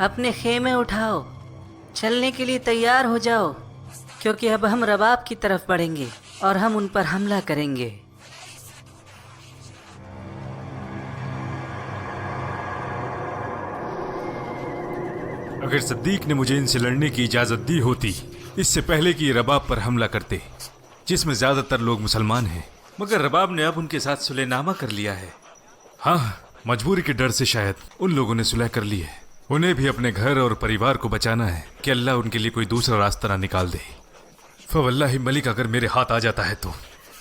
अपने खेमे उठाओ, चलने के लिए तैयार हो जाओ, क्योंकि अब हम रबाब की तरफ बढ़ेंगे और हम उन पर हमला करेंगे। अगर सद्दीक ने मुझे इनसे लड़ने की इजाजत दी होती इससे पहले कि ये रबाब पर हमला करते, जिसमें ज्यादातर लोग मुसलमान हैं, मगर रबाब ने अब उनके साथ सुलहनामा कर लिया है। हाँ, मजबूरी के डर से शायद उन लोगों ने सुलह कर ली है। उन्हें भी अपने घर और परिवार को बचाना है कि अल्लाह उनके लिए कोई दूसरा रास्ता ना निकाल दे। फवल्लाही मलिक, अगर मेरे हाथ आ जाता है तो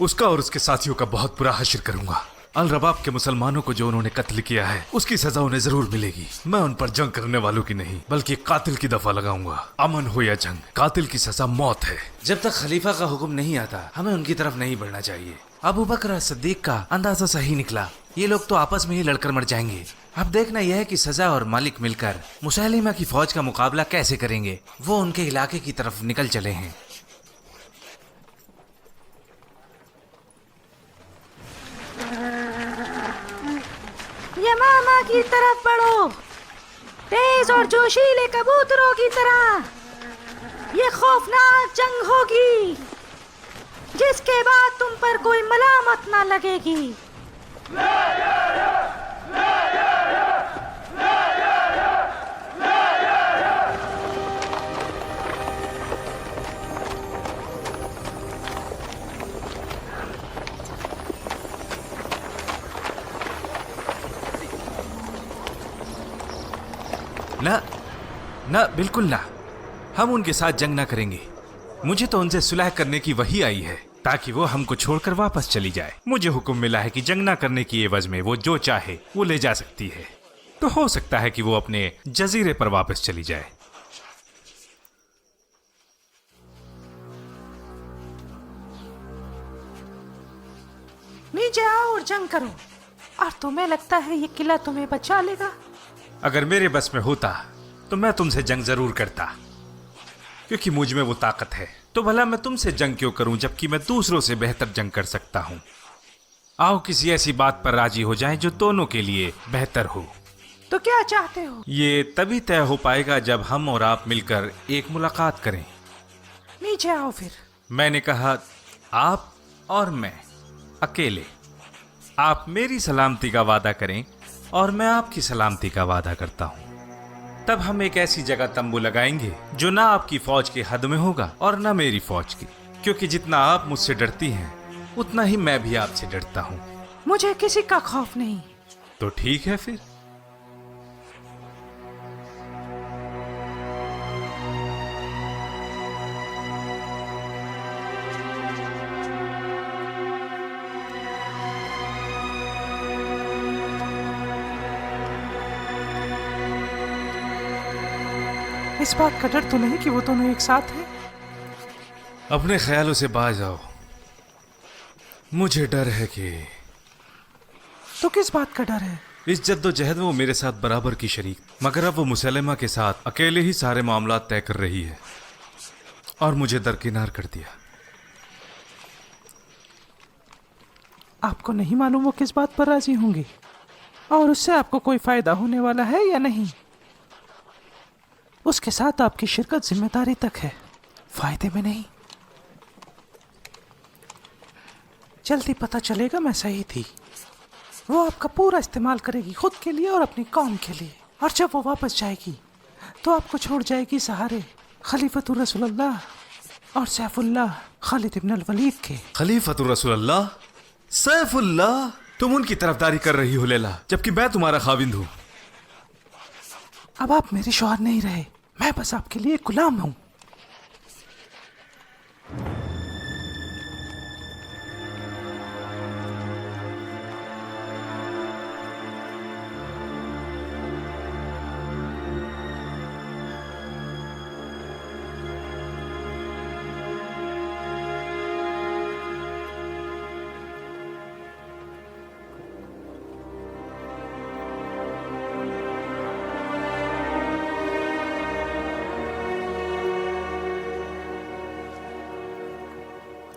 उसका और उसके साथियों का बहुत बुरा हश्र करूंगा। अल रबाब के मुसलमानों को जो उन्होंने कत्ल किया है उसकी सजा उन्हें जरूर मिलेगी। मैं उन पर जंग करने वालों की नहीं बल्कि कातिल की दफा लगाऊंगा। अमन हो या जंग, कातिल की सजा मौत है। जब तक खलीफा का हुक्म नहीं आता हमें उनकी तरफ नहीं बढ़ना चाहिए। अबू बकर सिद्दीक का अंदाजा सही निकला। ये लोग तो आपस में ही लड़कर मर जाएंगे। अब देखना यह है कि सजा और मालिक मिलकर मुसैलिमा की फौज का मुकाबला कैसे करेंगे। वो उनके इलाके की तरफ निकल चले हैं। यमामा की तरफ बढ़ो, तेज और जोशीले कबूतरों की तरह। ये खौफनाक जंग होगी जिसके बाद तुम पर कोई मलामत ना लगेगी। ना ना, बिल्कुल ना। हम उनके साथ जंग ना करेंगे। मुझे तो उनसे सुलह करने की वही आई है ताकि वो हमको छोड़कर वापस चली जाए। मुझे हुक्म मिला है कि जंग ना करने की एवज में वो जो चाहे वो ले जा सकती है। तो हो सकता है कि वो अपने जजीरे पर वापस चली जाए। नीचे आओ और जंग करो। और तुम्हें लगता है ये किला तुम्हें बचा लेगा? अगर मेरे बस में होता तो मैं तुमसे जंग जरूर करता, क्योंकि मुझ में वो ताकत है। तो भला मैं तुमसे जंग क्यों करूं जबकि मैं दूसरों से बेहतर जंग कर सकता हूं। आओ किसी ऐसी बात पर राजी हो जाएं जो दोनों के लिए बेहतर हो। तो क्या चाहते हो? ये तभी तय हो पाएगा जब हम और आप मिलकर एक मुलाकात करें। नीचे आओ फिर। मैंने कहा आप और मैं अकेले। आप मेरी सलामती का वादा करें और मैं आपकी सलामती का वादा करता हूं। तब हम एक ऐसी जगह तंबू लगाएंगे जो ना आपकी फौज के हद में होगा और ना मेरी फौज की, क्योंकि जितना आप मुझसे डरती हैं उतना ही मैं भी आपसे डरता हूं। मुझे किसी का खौफ नहीं। तो ठीक है फिर। इस बात का डर तो नहीं कि वो दोनों एक साथ हैं? अपने ख्यालों से बाज आओ। मुझे डर है कि तो किस बात का डर है? इस जद्दोजहद में वो मेरे साथ बराबर की शरीक, मगर अब वो मुसलमा के साथ अकेले ही सारे मामला तय कर रही है और मुझे दरकिनार कर दिया। आपको नहीं मालूम वो किस बात पर राजी होंगी और उससे आपको कोई फायदा होने वाला है या नहीं? उसके साथ आपकी शिरकत जिम्मेदारी तक है, फायदे में नहीं। जल्दी पता चलेगा मैं सही थी। वो आपका पूरा इस्तेमाल करेगी खुद के लिए और अपनी कौम के लिए, और जब वो वापस जाएगी तो आपको छोड़ जाएगी सहारे खलीफतुर रसूलुल्लाह और सैफुल्लाह खालिद इब्न अल वलीद के। खलीफतुर रसूलुल्लाह, सैफुल्लाह, तुम उनकी तरफदारी कर रही हो लैला, जबकि मैं तुम्हारा खाविंद हूं। अब आप मेरे शौहर नहीं रहे, मैं बस आपके लिए गुलाम हूं।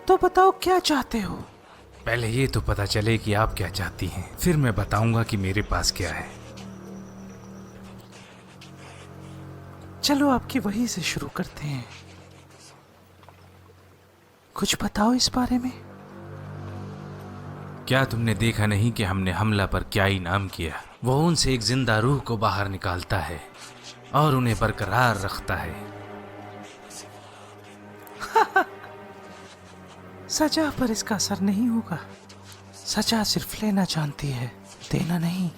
तो बताओ क्या चाहते हो? पहले ये तो पता चले कि आप क्या चाहती हैं, फिर मैं बताऊंगा कि मेरे पास क्या है। चलो आपकी वही से शुरू करते हैं। कुछ बताओ इस बारे में। क्या तुमने देखा नहीं कि हमने हमला पर क्या इनाम किया? वो उनसे एक जिंदा रूह को बाहर निकालता है और उन्हें बरकरार रखता है। सजा पर इसका असर नहीं होगा। सजा सिर्फ लेना जानती है, देना नहीं।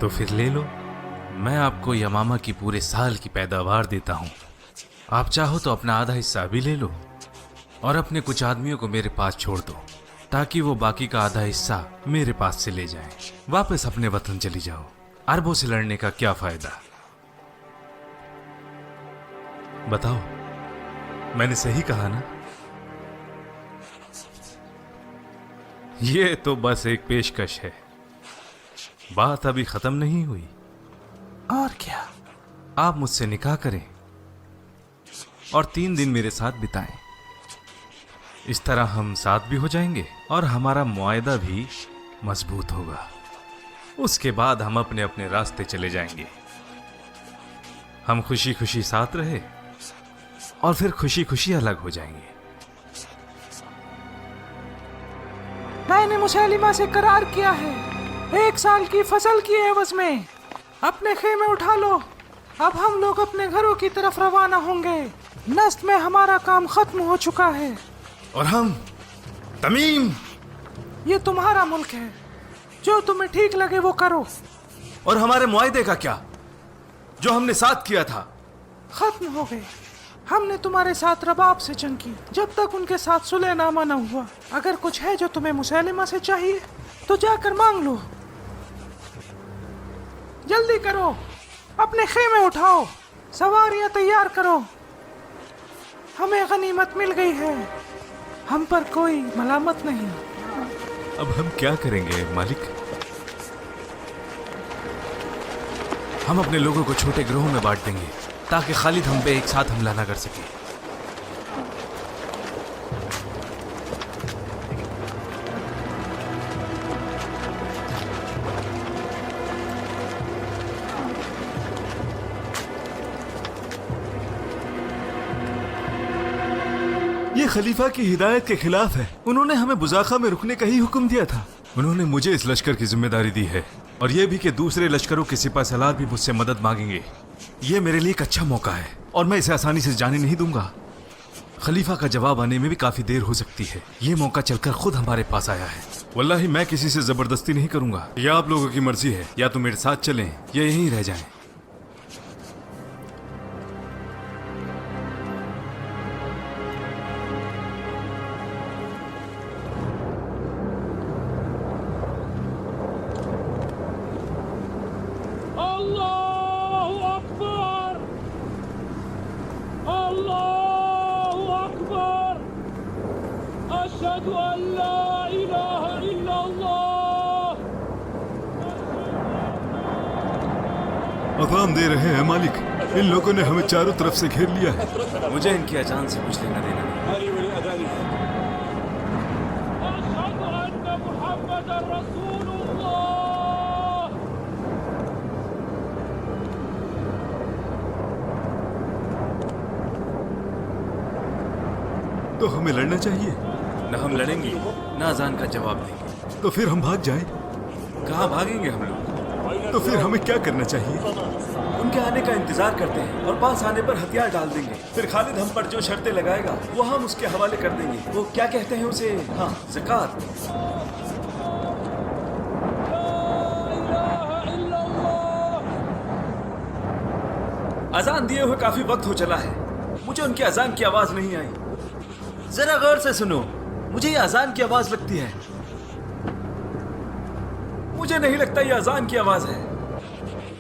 तो फिर ले लो, मैं आपको यमामा की पूरे साल की पैदावार देता हूं। आप चाहो तो अपना आधा हिस्सा भी ले लो और अपने कुछ आदमियों को मेरे पास छोड़ दो, ताकि वो बाकी का आधा हिस्सा मेरे पास से ले जाएं। वापस अपने वतन चली जाओ। अरबों से लड़ने का क्या फायदा? बताओ, मैंने सही कहा ना? ये तो बस एक पेशकश है, बात अभी खत्म नहीं हुई। और क्या? आप मुझसे निकाह करें और 3 दिन मेरे साथ बिताएं। इस तरह हम साथ भी हो जाएंगे और हमारा मुआहदा भी मजबूत होगा। उसके बाद हम अपने अपने रास्ते चले जाएंगे। हम खुशी खुशी साथ रहे और फिर खुशी खुशी अलग हो जाएंगे। मैंने मुसैलिमा से करार किया है, 1 साल की फसल की एवज में अपने खेमे उठा लो। अब हम लोग अपने घरों की तरफ रवाना होंगे। नस्द में हमारा काम खत्म हो चुका है। और हम तमीम, ये तुम्हारा मुल्क है, जो तुम्हें ठीक लगे वो करो। और हमारे मुआहदे का क्या, जो हमने साथ किया था? खत्म हो गए। हमने तुम्हारे साथ रबाब से जंग की जब तक उनके साथ सुलहनामा न हुआ। अगर कुछ है जो तुम्हें मुसैलिमा से चाहिए तो जाकर मांग लो। जल्दी करो, अपने खेमे उठाओ, सवारियां तैयार करो। हमें गनीमत मिल गई है, हम पर कोई मलामत नहीं। अब हम क्या करेंगे मालिक? हम अपने लोगों को छोटे ग्रोहों में बांट देंगे ताकि खालिद हम पे एक साथ हमला ना कर सके। ये खलीफा की हिदायत के खिलाफ है। उन्होंने हमें बुज़ाखा में रुकने का ही हुक्म दिया था। उन्होंने मुझे इस लश्कर की जिम्मेदारी दी है और यह भी कि दूसरे लश्करों के सिपा सलार भी मुझसे मदद मांगेंगे। ये मेरे लिए एक अच्छा मौका है और मैं इसे आसानी से जाने नहीं दूंगा। खलीफा का जवाब आने में भी काफी देर हो सकती है। ये मौका चलकर खुद हमारे पास आया है। वल्लाही मैं किसी से जबरदस्ती नहीं करूंगा। या आप लोगों की मर्जी है, या तो मेरे साथ चलें या यहीं रह जाएं। अज़ान दे रहे हैं मालिक। इन लोगों ने हमें चारों तरफ से घेर लिया है। मुझे इनकी अजान से कुछ लेना देना नहीं। तो हमें लड़ना चाहिए। न हम लड़ेंगे न अजान का जवाब देंगे। तो फिर हम भाग जाएं। कहाँ भागेंगे हम लोग? तो फिर हमें क्या करना चाहिए? उनके आने का इंतजार करते हैं और पास आने पर हथियार डाल देंगे। फिर खालिद हम पर जो शर्तें लगाएगा वो हम उसके हवाले कर देंगे। वो क्या कहते हैं उसे? हाँ, ज़कात। अजान दिए हुए काफी वक्त हो चला है। मुझे उनकी अजान की आवाज नहीं आई। जरा गौर से सुनो, मुझे ये अजान की आवाज लगती है। मुझे नहीं लगता ये अजान की आवाज है।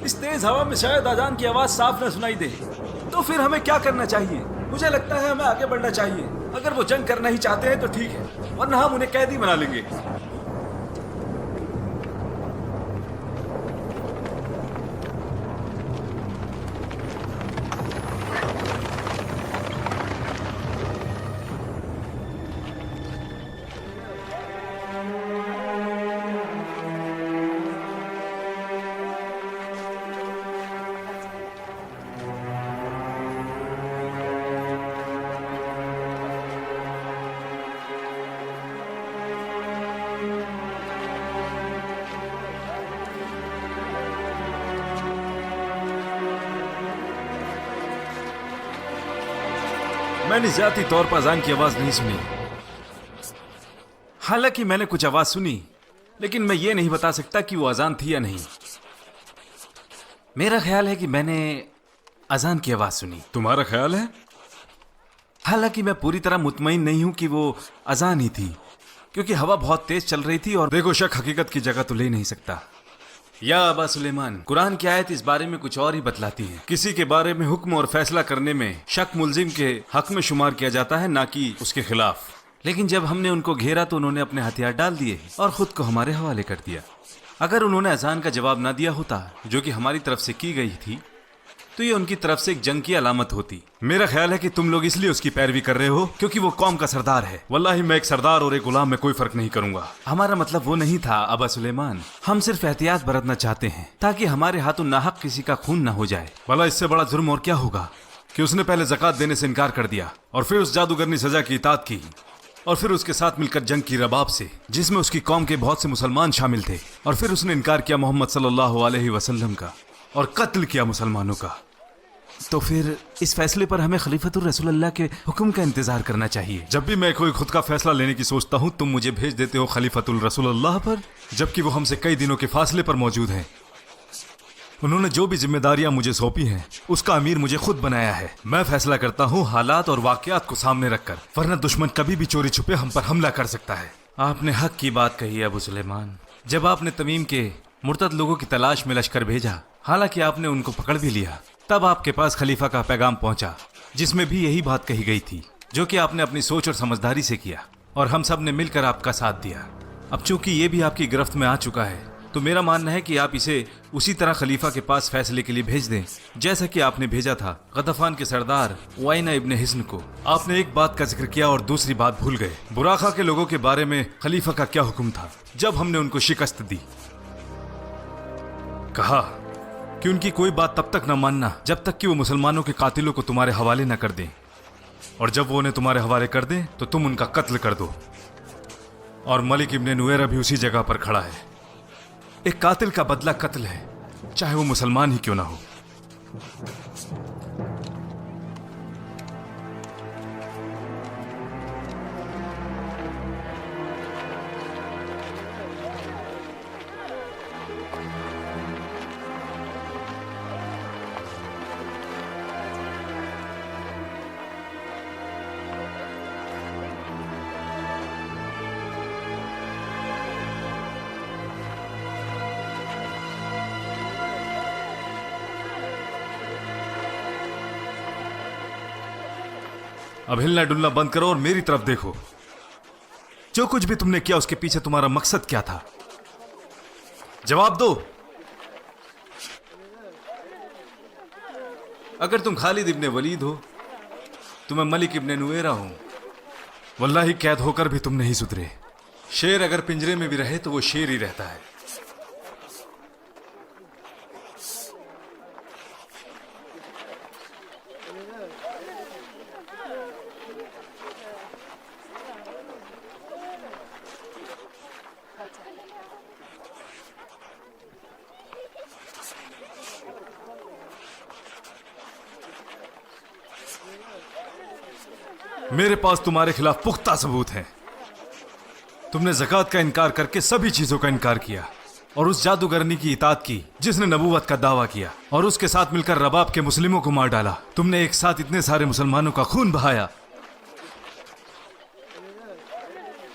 इस तेज हवा में शायद अजान की आवाज साफ न सुनाई दे। तो फिर हमें क्या करना चाहिए? मुझे लगता है हमें आगे बढ़ना चाहिए। अगर वो जंग करना ही चाहते हैं तो ठीक है, वरना हम उन्हें कैदी बना लेंगे। मैंने जाती तौर पर अजान की आवाज नहीं सुनी। हालांकि मैंने कुछ आवाज सुनी, लेकिन मैं ये नहीं बता सकता कि वो अजान थी या नहीं। मेरा ख्याल है कि मैंने अजान की आवाज सुनी। तुम्हारा ख्याल है? हालांकि मैं पूरी तरह मुतमईन नहीं हूं कि वो अजान ही थी, क्योंकि हवा बहुत तेज चल रही थी और देखो, शक हकीकत की जगह तो ले नहीं सकता। या अबा सुलेमान, कुरान की आयत इस बारे में कुछ और ही बतलाती है। किसी के बारे में हुक्म और फैसला करने में शक मुलजिम के हक में शुमार किया जाता है, ना कि उसके खिलाफ। लेकिन जब हमने उनको घेरा तो उन्होंने अपने हथियार डाल दिए और खुद को हमारे हवाले कर दिया। अगर उन्होंने अजान का जवाब ना दिया होता, जो कि हमारी तरफ से की गई थी, तो ये उनकी तरफ से एक जंग की अलामत होती। मेरा ख्याल है कि तुम लोग इसलिए उसकी पैरवी कर रहे हो क्योंकि वो कौम का सरदार है। वल्लाही मैं एक सरदार और एक गुलाम में कोई फर्क नहीं करूंगा। हमारा मतलब वो नहीं था अबा सुलेमान। हम सिर्फ एहतियात बरतना चाहते हैं ताकि हमारे हाथों नाहक किसी का खून ना हो जाए। भला इससे बड़ा जुर्म और क्या होगा कि उसने पहले ज़कात देने से इनकार कर दिया और फिर उस जादूगरनी सजा की इताअत की और फिर उसके साथ मिलकर जंग की रबाब से, जिसमें उसकी कौम के बहुत से मुसलमान शामिल थे, और फिर उसने इनकार किया मोहम्मद सल्लल्लाहु अलैहि वसल्लम का और कत्ल किया मुसलमानों का। तो फिर इस फैसले पर हमें खलीफतुर रसूलुल्लाह के हुक्म का इंतजार करना चाहिए। जब भी मैं कोई खुद का फैसला लेने की सोचता हूँ, तुम मुझे भेज देते हो खलीफतुल रसूलुल्लाह पर, जबकि वो हमसे कई दिनों के फासले पर मौजूद हैं। उन्होंने जो भी जिम्मेदारियां मुझे सौंपी हैं, उसका अमीर मुझे खुद बनाया है। मैं फैसला करता हूँ हालात और वाकयात को सामने रखकर, वरना दुश्मन कभी भी चोरी छुपे हम पर हमला कर सकता है। आपने हक की बात कही अबू सुलेमान। जब आपने तमीम के मुर्तद लोगों की तलाश में लश्कर भेजा, हालांकि आपने उनको पकड़ भी लिया, तब आपके पास खलीफा का पैगाम पहुंचा, जिसमें भी यही बात कही गई थी, जो कि आपने अपनी सोच और समझदारी से किया और हम सब ने मिलकर आपका साथ दिया। अब चूंकि ये भी आपकी गिरफ्त में आ चुका है, तो मेरा मानना है कि आप इसे उसी तरह खलीफा के पास फैसले के लिए भेज दें, जैसा कि आपने भेजा था गतफान के सरदार उवैना इब्न हिस्न को। आपने एक बात का जिक्र किया और दूसरी बात भूल गए। बुराखा के लोगों के बारे में खलीफा का क्या हुक्म था जब हमने उनको शिकस्त दी? कहा कि उनकी कोई बात तब तक न मानना जब तक कि वो मुसलमानों के कातिलों को तुम्हारे हवाले न कर दें, और जब वो उन्हें तुम्हारे हवाले कर दें तो तुम उनका कत्ल कर दो। और मलिक इब्न नुवैरा भी उसी जगह पर खड़ा है। एक कातिल का बदला कत्ल है, चाहे वो मुसलमान ही क्यों ना हो। अब हिलना डुलना बंद करो और मेरी तरफ देखो। जो कुछ भी तुमने किया, उसके पीछे तुम्हारा मकसद क्या था? जवाब दो। अगर तुम खालिद इब्ने वलीद हो तो मैं मलिक इब्ने नुवैरा हूं। वल्लाही कैद होकर भी तुम नहीं सुधरे। शेर अगर पिंजरे में भी रहे तो वो शेर ही रहता है। मेरे पास तुम्हारे खिलाफ पुख्ता सबूत हैं। तुमने ज़कात का इनकार करके सभी चीजों का इनकार किया और उस जादूगरनी की इताअत की जिसने नबूवत का दावा किया, और उसके साथ मिलकर रबाब के मुस्लिमों को मार डाला। तुमने एक साथ इतने सारे मुसलमानों का खून बहाया।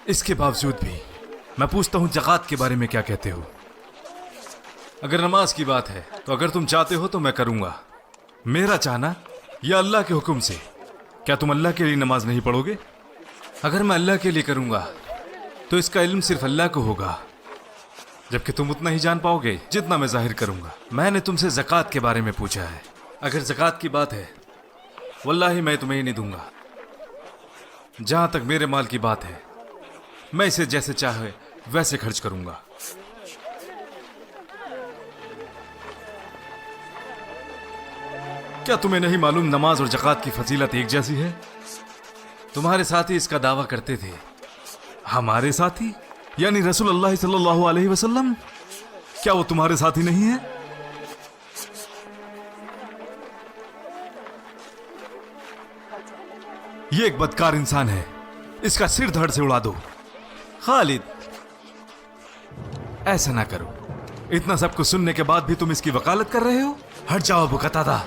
इसके बावजूद भी मैं पूछता हूं, ज़कात के बारे में क्या कहते हो? अगर नमाज की बात है तो अगर तुम चाहते हो तो मैं करूंगा। मेरा चाहना या अल्लाह के हुक्म से? क्या तुम अल्लाह के लिए नमाज नहीं पढ़ोगे? अगर मैं अल्लाह के लिए करूंगा तो इसका इल्म सिर्फ अल्लाह को होगा, जबकि तुम उतना ही जान पाओगे जितना मैं जाहिर करूंगा। मैंने तुमसे ज़कात के बारे में पूछा है। अगर ज़कात की बात है, वल्लाही मैं तुम्हें ही नहीं दूंगा। जहां तक मेरे माल की बात है, मैं इसे जैसे चाहे वैसे खर्च करूंगा। क्या तुम्हें नहीं मालूम नमाज और ज़कात की फजीलत एक जैसी है? तुम्हारे साथी इसका दावा करते थे। हमारे साथी यानी रसूलुल्लाह सल्लल्लाहु अलैहि वसल्लम, क्या वो तुम्हारे साथी नहीं है? ये एक बदकार इंसान है, इसका सिर धड़ से उड़ा दो। खालिद, ऐसा ना करो। इतना सब कुछ सुनने के बाद भी तुम इसकी वकालत कर रहे हो? हट जाओ अबू कतादा।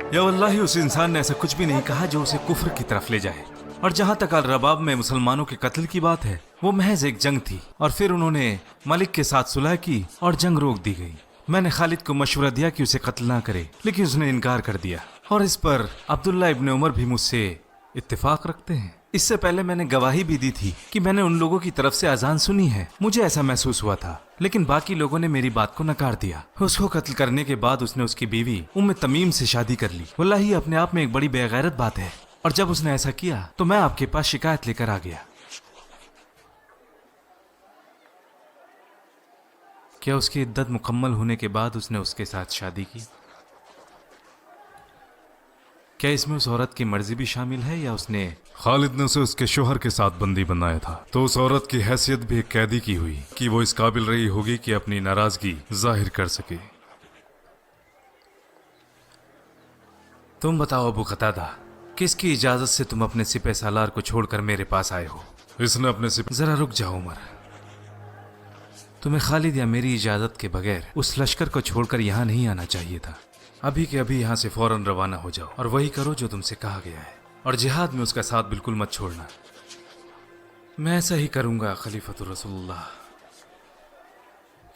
या वल्लाही उस इंसान ने ऐसा कुछ भी नहीं कहा जो उसे कुफ्र की तरफ ले जाए। और जहां तक अल रबाब में मुसलमानों के कत्ल की बात है, वो महज एक जंग थी और फिर उन्होंने मलिक के साथ सुलह की और जंग रोक दी गई। मैंने खालिद को मशवरा दिया कि उसे कत्ल ना करे, लेकिन उसने इनकार कर दिया और इस पर अब्दुल्ला इब्न उमर भी मुझसे इत्तेफाक रखते हैं। इससे पहले मैंने गवाही भी दी थी कि मैंने उन लोगों की तरफ से अजान सुनी है। मुझे ऐसा महसूस हुआ था, लेकिन बाकी लोगों ने मेरी बात को नकार दिया। उसको कत्ल करने के बाद उसने उसकी बीवी उम्मे तमीम से शादी कर ली। वल्लाही अपने आप में एक बड़ी बेगैरत बात है। और जब उसने ऐसा किया तो मैं आपके पास शिकायत लेकर आ गया। क्या उसकी इद्दत मुकम्मल होने के बाद उसने उसके साथ शादी की? क्या इसमें उस औरत की मर्जी भी शामिल है या उसने? खालिद ने उसे उसके शोहर के साथ बंदी बनाया था, तो उस औरत की हैसियत भी एक कैदी की हुई कि वो इस काबिल रही होगी कि अपनी नाराजगी जाहिर कर सके। तुम बताओ अबू कतादा, किसकी इजाजत से तुम अपने सिपह सालार को छोड़कर मेरे पास आए हो? इसने अपने जरा रुक जाओ उमर। तुम्हें खालिद या मेरी इजाजत के बगैर उस लश्कर को छोड़कर यहाँ नहीं आना चाहिए था। अभी के अभी यहाँ से फौरन रवाना हो जाओ और वही करो जो तुमसे कहा गया है, और जिहाद में उसका साथ बिल्कुल मत छोड़ना। मैं ऐसा ही करूंगा खलीफतुर रसूलुल्लाह।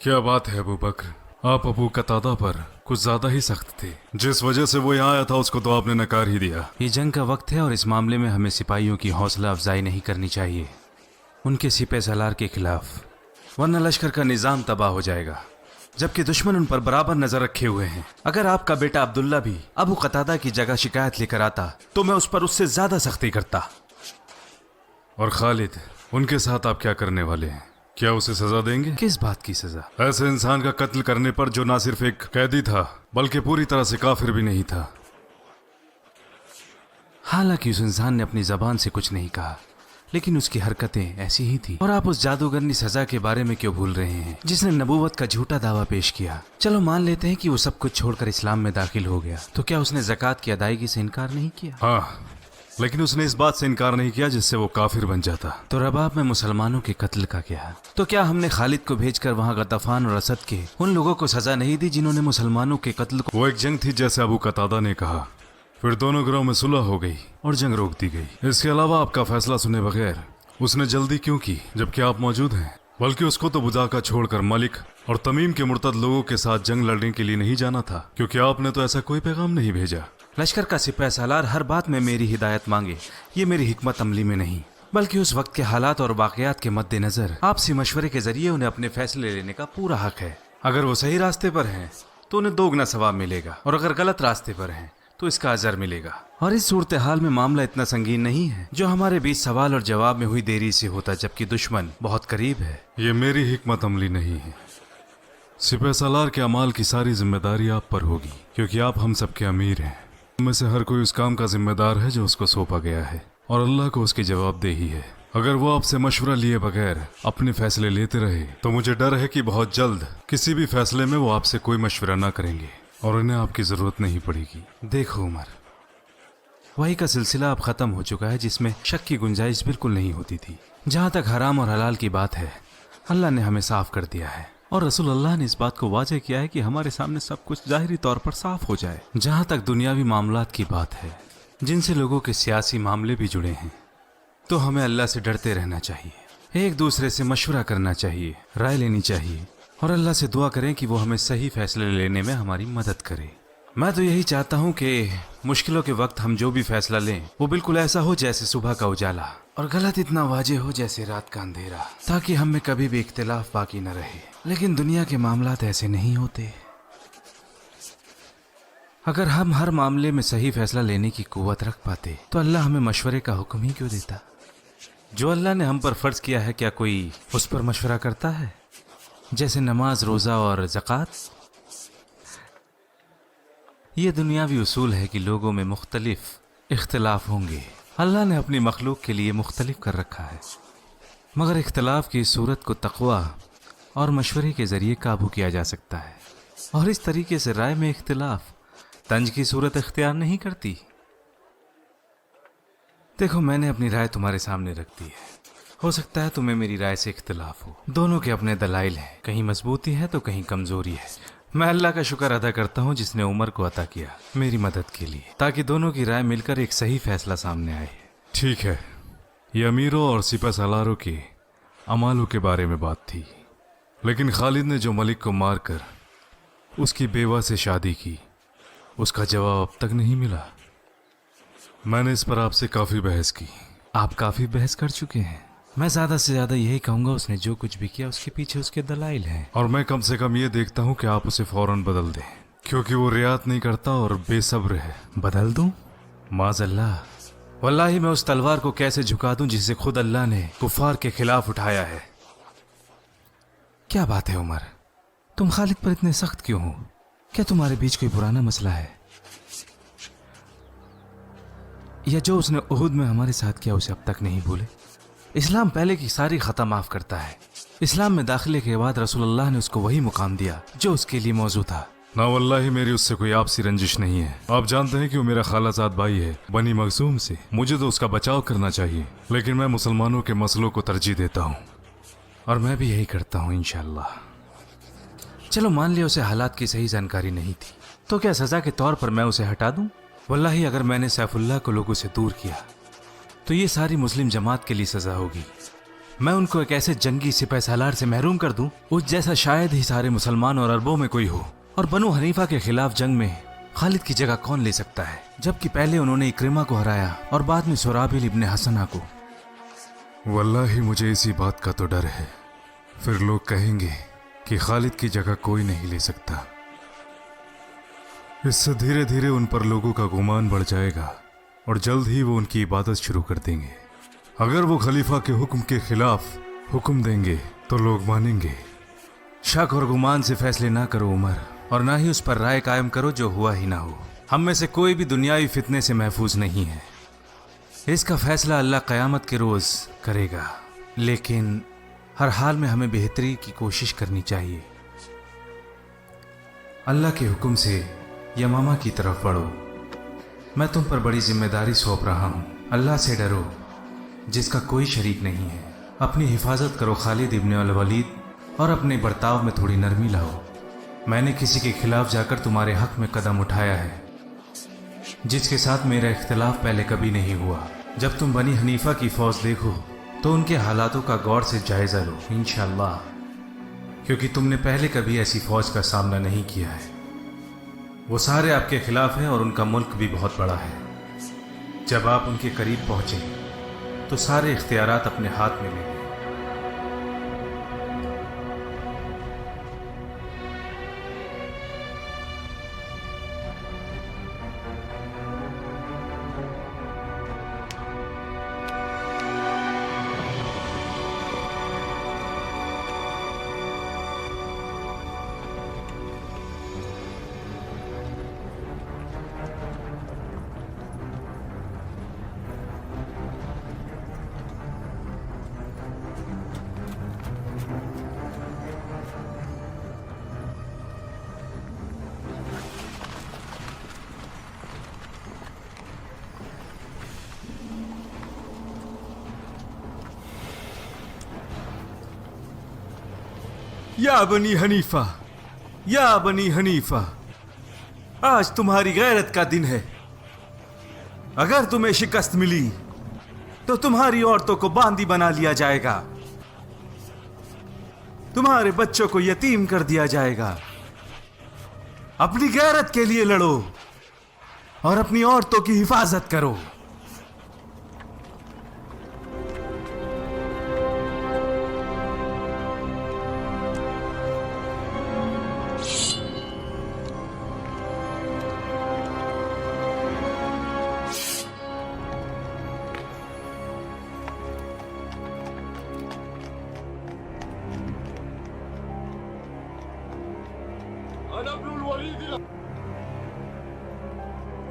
क्या बात है अबू बकर, आप अबू कतादा पर कुछ ज्यादा ही सख्त थे। जिस वजह से वो यहाँ आया था उसको तो आपने नकार ही दिया। ये जंग का वक्त है और इस मामले में हमें सिपाहियों की हौसला अफजाई नहीं करनी चाहिए उनके सिपह सालार के खिलाफ, वरना लश्कर का निजाम तबाह हो जाएगा, जबकि दुश्मन उन पर बराबर नजर रखे हुए हैं। अगर आपका बेटा अब्दुल्ला भी अबू कतादा की जगह शिकायत लेकर आता तो मैं उस पर उससे ज्यादा सख्ती करता। और खालिद, उनके साथ आप क्या करने वाले हैं? क्या उसे सजा देंगे? किस बात की सजा? ऐसे इंसान का कत्ल करने पर जो ना सिर्फ एक कैदी था बल्कि पूरी तरह से काफिर भी नहीं था। हालांकि उस इंसान ने अपनी जबान से कुछ नहीं कहा, लेकिन उसकी हरकतें ऐसी ही थी। और आप उस जादूगरनी सजा के बारे में क्यों भूल रहे हैं जिसने नबूवत का झूठा दावा पेश किया? चलो मान लेते हैं कि वो सब कुछ छोड़कर इस्लाम में दाखिल हो गया, तो क्या उसने ज़कात की अदायगी से इनकार नहीं किया? हाँ, लेकिन उसने इस बात से इनकार नहीं किया जिससे वो काफिर बन जाता। तो रबाब में मुसलमानों के कत्ल का क्या? तो क्या हमने खालिद को भेजकर वहाँ गतफान और असद के उन लोगों को सजा नहीं दी जिन्होंने मुसलमानों के कत्ल को? वो एक जंग थी जैसे अबू कतादा ने कहा, फिर दोनों गिरोह में सुलह हो गई और जंग रोक दी गई। इसके अलावा आपका फैसला सुने बगैर उसने जल्दी क्यों की जबकि आप मौजूद हैं? बल्कि उसको तो बुदाका छोड़कर मलिक और तमीम के मुर्तद लोगों के साथ जंग लड़ने के लिए नहीं जाना था, क्योंकि आपने तो ऐसा कोई पैगाम नहीं भेजा। लश्कर का सिपह सालार हर बात में मेरी हिदायत मांगे, ये मेरी हिकमत अमली में नहीं, बल्कि उस वक्त के हालात और वाकयात के मद्देनजर आपसी मशवरे के जरिए उन्हें अपने फैसले लेने का पूरा हक है। अगर वो सही रास्ते पर हैं तो उन्हें दोगुना सवाब मिलेगा, और अगर गलत रास्ते पर हैं तो इसका अजर मिलेगा। और इस सूरत हाल में मामला इतना संगीन नहीं है जो हमारे बीच सवाल और जवाब में हुई देरी से होता, जबकि दुश्मन बहुत करीब है। ये मेरी हिकमत अमली नहीं है। सिपह सालार के अमाल की सारी जिम्मेदारी आप पर होगी, क्योंकि आप हम सबके अमीर हैं। हम में से हर कोई उस काम का जिम्मेदार है जो उसको सौंपा गया है, और अल्लाह को उसकी जवाबदेही है। अगर वो आपसे मशवरा लिए बगैर अपने फैसले लेते रहे तो मुझे डर है कि बहुत जल्द किसी भी फैसले में वो आपसे कोई मशवरा ना करेंगे और उन्हें आपकी जरूरत नहीं पड़ेगी। देखो उमर, वही का सिलसिला अब खत्म हो चुका है जिसमें शक की गुंजाइश बिल्कुल नहीं होती थी। जहाँ तक हराम और हलाल की बात है, अल्लाह ने हमें साफ कर दिया है, और रसूल अल्लाह ने इस बात को वाज़ेह किया है कि हमारे सामने सब कुछ ज़ाहिरी तौर पर साफ हो जाए। जहाँ तक दुनियावी मामलात की बात है, जिनसे लोगों के सियासी मामले भी जुड़े हैं, तो हमें अल्लाह से डरते रहना चाहिए, एक दूसरे से मशवरा करना चाहिए, राय लेनी चाहिए, और अल्लाह से दुआ करें कि वो हमें सही फैसले लेने में हमारी मदद करे। मैं तो यही चाहता हूँ कि मुश्किलों के वक्त हम जो भी फैसला लें वो बिल्कुल ऐसा हो जैसे सुबह का उजाला, और गलत इतना वाजे हो जैसे रात का अंधेरा, ताकि हम में कभी भी इख्तिलाफ बाकी न रहे। लेकिन दुनिया के मामलात ऐसे नहीं होते। अगर हम हर मामले में सही फैसला लेने की कुव्वत रख पाते तो अल्लाह हमें मशवरे का हुक्म ही क्यों देता? जो अल्लाह ने हम पर फर्ज किया है, क्या कोई उस पर मशवरा करता है? जैसे नमाज, रोज़ा और ज़कात। ये दुनियावी उसूल है कि लोगों में मुख्तलिफ इख्तलाफ होंगे। अल्लाह ने अपनी मखलूक के लिए मुख्तलिफ कर रखा है, मगर इख्तलाफ की सूरत को तक़वा और मशवरे के ज़रिए काबू किया जा सकता है। और इस तरीके से राय में इख्तलाफ तंज की सूरत इख्तियार नहीं करती। देखो, मैंने अपनी राय तुम्हारे सामने रख दी है। हो सकता है तुम्हें मेरी राय से इख्तिलाफ हो। दोनों के अपने दलाइल हैं, कहीं मजबूती है तो कहीं कमजोरी है। मैं अल्लाह का शुक्र अदा करता हूँ जिसने उमर को अता किया मेरी मदद के लिए, ताकि दोनों की राय मिलकर एक सही फैसला सामने आए। ठीक है, ये अमीरों और सिपह सालारों के अमालों के बारे में बात थी, लेकिन खालिद ने जो मलिक को मारकर उसकी बेवा से शादी की, उसका जवाब अब तक नहीं मिला। मैंने इस पर आपसे काफ़ी बहस की। आप काफ़ी बहस कर चुके हैं। मैं ज़्यादा से ज़्यादा यही कहूँगा, उसने जो कुछ भी किया उसके पीछे उसके दलाइल हैं। और मैं कम से कम ये देखता हूँ कि आप उसे फौरन बदल दें, क्योंकि वो रियात नहीं करता और बेसब्र है। बदल दूँ? माज़अल्लाह, वल्लाही मैं उस तलवार को कैसे झुका दूँ जिसे खुद अल्लाह ने कुफार के खिलाफ उठाया है। क्या बात है उमर, तुम खालिद पर इतने सख्त क्यों हो? क्या तुम्हारे बीच कोई पुराना मसला है? या जो उसने उहुद में हमारे साथ किया उसे अब तक नहीं भूले? इस्लाम पहले की सारी खता माफ करता है। इस्लाम में दाखिले के बाद रसूलुल्लाह ने उसको वही मुकाम दिया जो उसके लिए मौजूद था। ना वल्लाही मेरी उससे कोई आपसी रंजिश नहीं है। आप जानते हैं कि वो मेरा खालाजाद भाई है बनी मखजूम से। मुझे तो उसका बचाव करना चाहिए, लेकिन मैं मुसलमानों के मसलों को तरजीह देता हूँ। और मैं भी यही करता हूँ इंशाअल्लाह। चलो मान लिया उसे हालात की सही जानकारी नहीं थी, तो क्या सज़ा के तौर पर मैं उसे हटा दूँ? वल्लाही अगर मैंने सैफुल्लाह को लोगों से दूर किया तो ये सारी मुस्लिम जमात के लिए सज़ा होगी। मैं उनको एक ऐसे जंगी सिपह सालार से महरूम कर दूं उस जैसा शायद ही सारे मुसलमान और अरबों में कोई हो। और बनु हनीफा के खिलाफ जंग में खालिद की जगह कौन ले सकता है, जबकि पहले उन्होंने इक्रिमा को हराया और बाद में सुराबिल इब्ने हसना को। वल्लाही मुझे इसी बात का तो डर है, फिर लोग कहेंगे कि खालिद की जगह कोई नहीं ले सकता। इससे धीरे धीरे उन पर लोगों का गुमान बढ़ जाएगा और जल्द ही वो उनकी इबादत शुरू कर देंगे। अगर वो खलीफा के हुक्म के खिलाफ हुक्म देंगे तो लोग मानेंगे। शक और गुमान से फैसले ना करो उमर, और ना ही उस पर राय कायम करो जो हुआ ही ना हो। हम में से कोई भी दुनियावी फितने से महफूज नहीं है। इसका फैसला अल्लाह क़यामत के रोज़ करेगा, लेकिन हर हाल में हमें बेहतरी की कोशिश करनी चाहिए। अल्लाह के हुक्म से यमामा की तरफ बढ़ो। मैं तुम पर बड़ी जिम्मेदारी सौंप रहा हूँ। अल्लाह से डरो जिसका कोई शरीक नहीं है। अपनी हिफाजत करो खालिद इब्ने अल वलीद, और अपने बर्ताव में थोड़ी नरमी लाओ। मैंने किसी के खिलाफ जाकर तुम्हारे हक में कदम उठाया है जिसके साथ मेरा इख्तिलाफ पहले कभी नहीं हुआ। जब तुम बनी हनीफा की फौज देखो तो उनके हालातों का गौर से जायजा लो इंशाअल्लाह, क्योंकि तुमने पहले कभी ऐसी फौज का सामना नहीं किया है। वो सारे आपके खिलाफ हैं और उनका मुल्क भी बहुत बड़ा है। जब आप उनके करीब पहुंचे तो सारे इख्तियारात अपने हाथ में ले लें। या बनी हनीफा, या बनी हनीफा, आज तुम्हारी गैरत का दिन है। अगर तुम्हें शिकस्त मिली तो तुम्हारी औरतों को बांदी बना लिया जाएगा, तुम्हारे बच्चों को यतीम कर दिया जाएगा। अपनी गैरत के लिए लड़ो और अपनी औरतों की हिफाजत करो।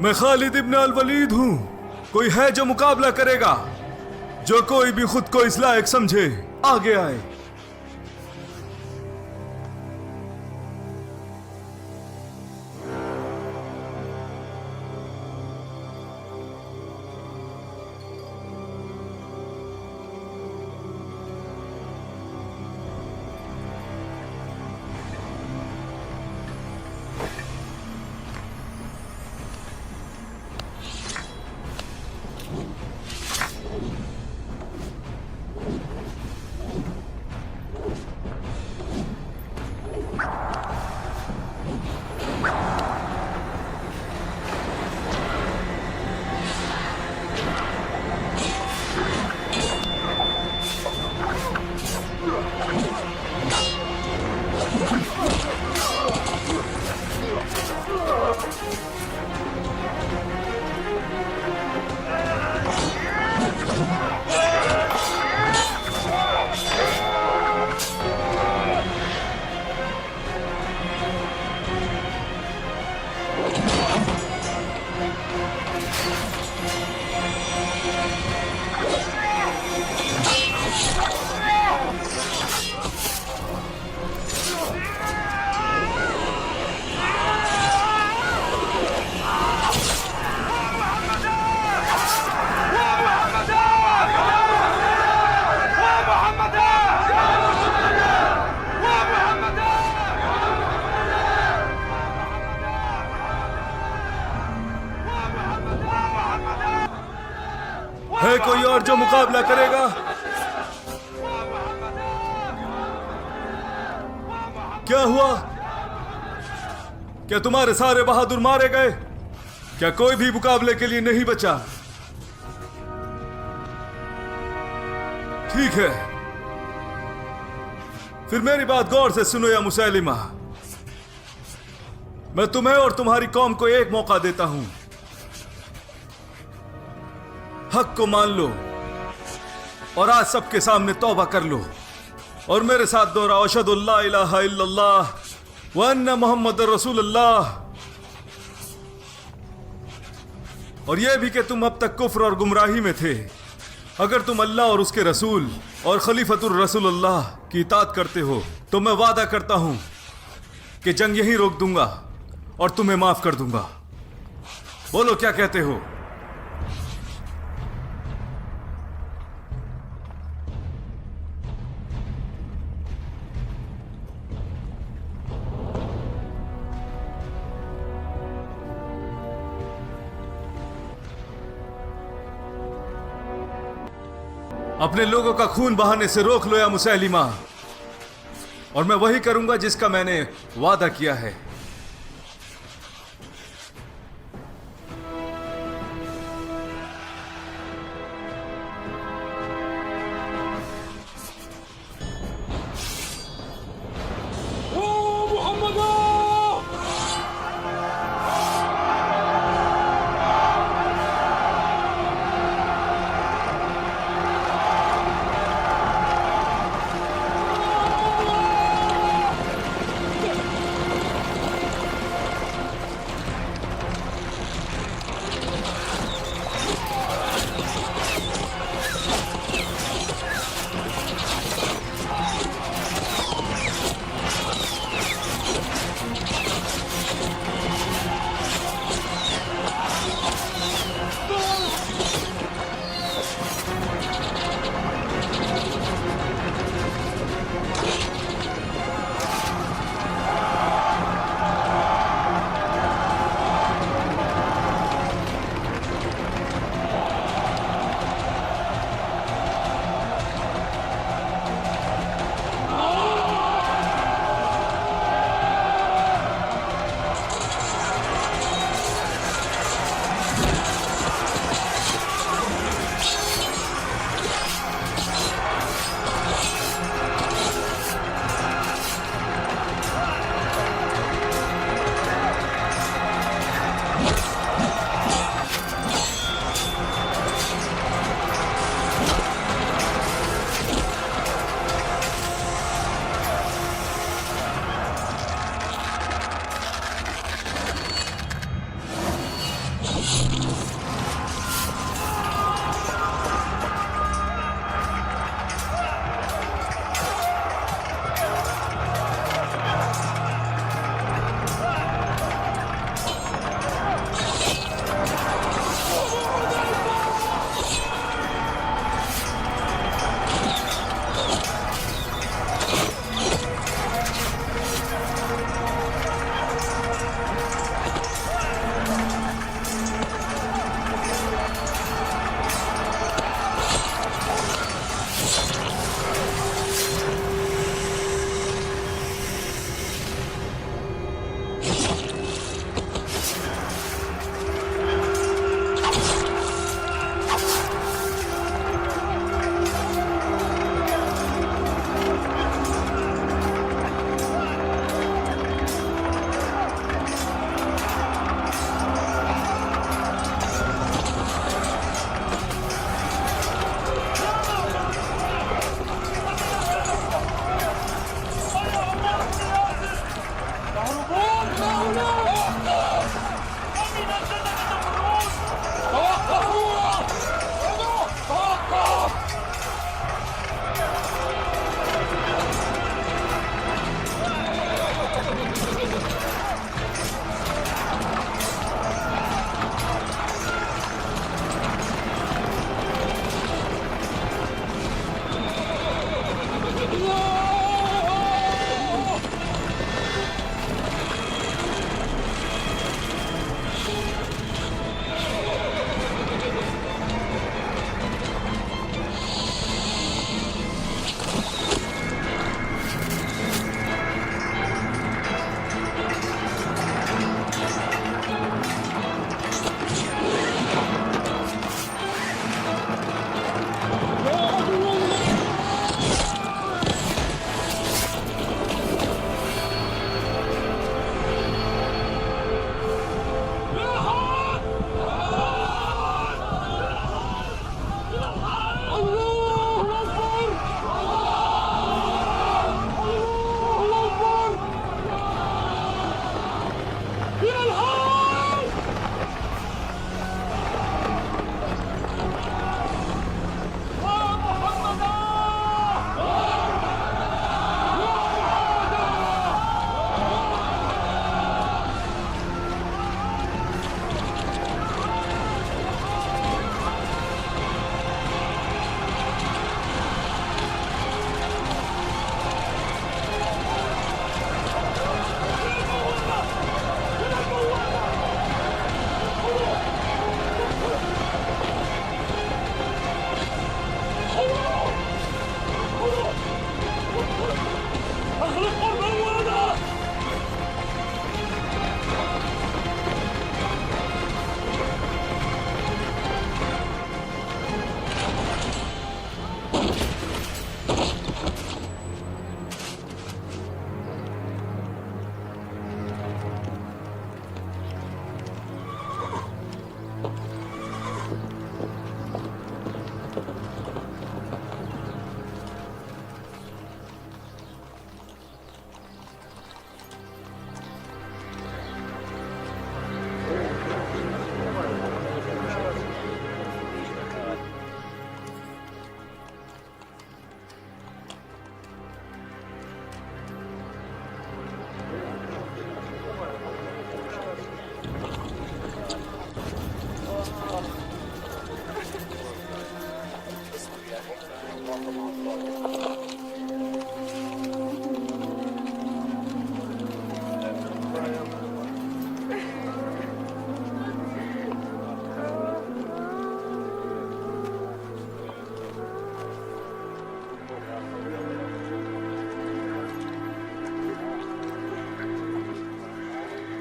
मैं खालिद इब्न अल वलीद हूं। कोई है जो मुकाबला करेगा? जो कोई भी खुद को इस लायक समझे आगे आए। है कोई और जो मुकाबला करेगा? क्या हुआ? क्या तुम्हारे सारे बहादुर मारे गए? क्या कोई भी मुकाबले के लिए नहीं बचा? ठीक है, फिर मेरी बात गौर से सुनो या मुसैलिमा। मैं तुम्हें और तुम्हारी कौम को एक मौका देता हूं। हक को मान लो और आज सबके सामने तौबा कर लो और मेरे साथ दोहराओ अशहदु अल्ला इलाहा इल्लल्लाह व अन्ना मुहम्मद रसूलुल्लाह। और यह भी कि तुम अब तक कुफ्र और गुमराही में थे। अगर तुम अल्लाह और उसके रसूल और खलीफतुर रसूलुल्लाह की इताअत करते हो तो मैं वादा करता हूं कि जंग यहीं रोक दूंगा और तुम्हें माफ कर दूंगा। बोलो क्या कहते हो? अपने लोगों का खून बहाने से रोक लो या मुसैलिमा, और मैं वही करूंगा जिसका मैंने वादा किया है।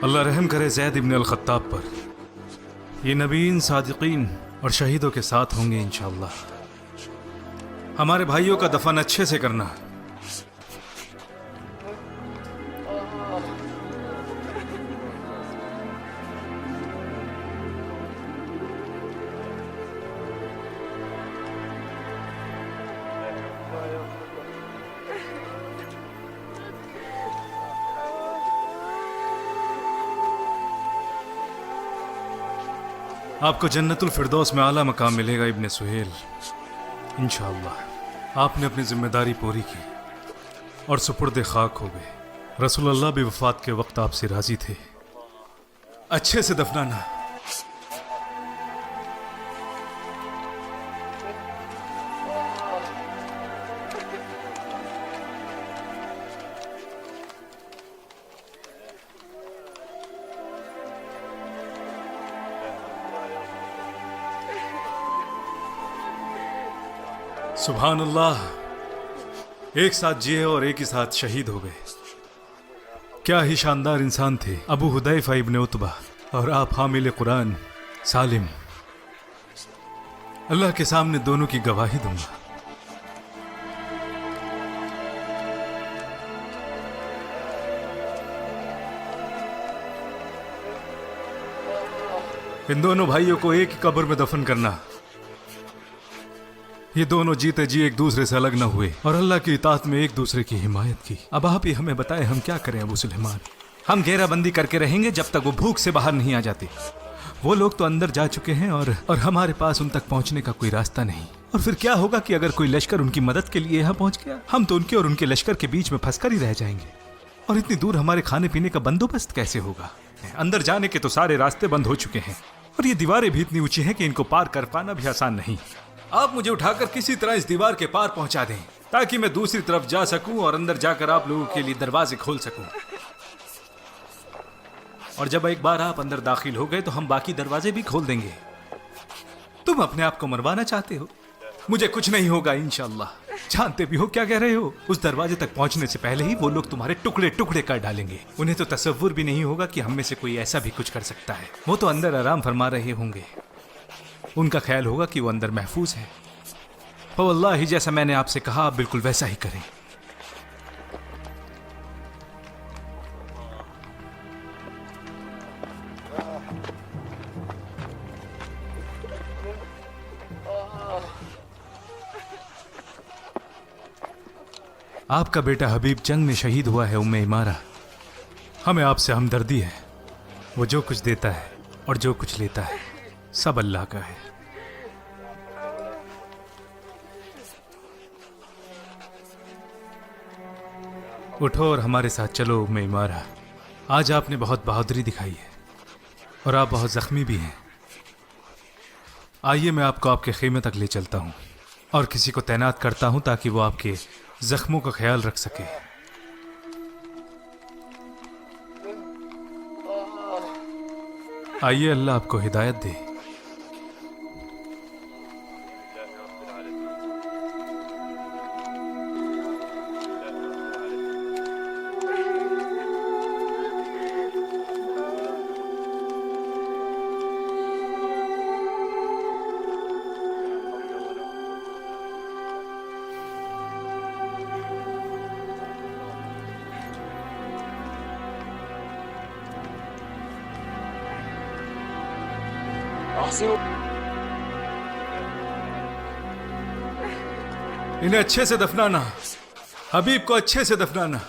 अल्लाह रहम करे ज़ैद इब्न अल खत्ताब पर। ये नबीन, सादिकीन और शहीदों के साथ होंगे इंशाअल्लाह। हमारे भाइयों का दफन अच्छे से करना। आपको जन्नतुल फिरदौस में आला मकाम मिलेगा इब्ने सुहेल, इंशाअल्लाह। आपने अपनी जिम्मेदारी पूरी की और सुपुर्द खाक हो गए। रसूलुल्लाह भी वफात के वक्त आपसे राजी थे। अच्छे से दफनाना। सुभान अल्लाह, एक साथ जिए और एक ही साथ शहीद हो गए। क्या ही शानदार इंसान थे अबू हुदैफा इब्न उतबा और आप हामिल कुरान सालिम। अल्लाह के सामने दोनों की गवाही दूंगा। इन दोनों भाइयों को एक ही कब्र में दफन करना। ये दोनों जीते जी एक दूसरे से अलग न हुए और अल्लाह की इताअत में एक दूसरे की हिमायत की। अब आप ही हमें बताएं हम क्या करें अबू सुलेमान। हम घेराबंदी करके रहेंगे जब तक वो भूख से बाहर नहीं आ जाते। वो लोग तो अंदर जा चुके हैं और हमारे पास उन तक पहुंचने का कोई रास्ता नहीं। और फिर क्या होगा कि अगर कोई लश्कर उनकी मदद के लिए यहाँ पहुंच गया, हम तो उनके और उनके लश्कर के बीच में फंसकर ही रह जाएंगे। और इतनी दूर हमारे खाने पीने का बंदोबस्त कैसे होगा? अंदर जाने के तो सारे रास्ते बंद हो चुके हैं और ये दीवारें भी इतनी ऊंची हैं कि इनको पार कर पाना भी आसान नहीं। आप मुझे उठाकर किसी तरह इस दीवार के पार पहुंचा दें ताकि मैं दूसरी तरफ जा सकूं और अंदर जाकर आप लोगों के लिए दरवाजे खोल सकूं। और जब एक बार आप अंदर दाखिल हो गए तो हम बाकी दरवाजे भी खोल देंगे। तुम अपने आप को मरवाना चाहते हो? मुझे कुछ नहीं होगा इंशाअल्लाह। जानते भी हो क्या कह रहे हो? उस दरवाजे तक पहुंचने से पहले ही वो लोग तुम्हारे टुकड़े टुकड़े कर डालेंगे। उन्हें तो तसव्वुर भी नहीं होगा कि हम में से कोई ऐसा भी कुछ कर सकता है। वो तो अंदर आराम फरमा रहे होंगे। उनका ख्याल होगा कि वो अंदर महफूज है। तो वल्लाही जैसा मैंने आपसे कहा आप बिल्कुल वैसा ही करें। आपका बेटा हबीब जंग में शहीद हुआ है उम्मे इमारा। हमें आपसे हमदर्दी है। वो जो कुछ देता है और जो कुछ लेता है सब अल्लाह का है। उठो और हमारे साथ चलो उम्मे इमारा। आज आपने बहुत बहादुरी दिखाई है और आप बहुत जख्मी भी हैं। आइए मैं आपको आपके खेमे तक ले चलता हूँ और किसी को तैनात करता हूँ ताकि वो आपके जख्मों का ख्याल रख सके। आइए अल्लाह आपको हिदायत दे। इन्हें अच्छे से दफनाना। हबीब को अच्छे से दफनाना।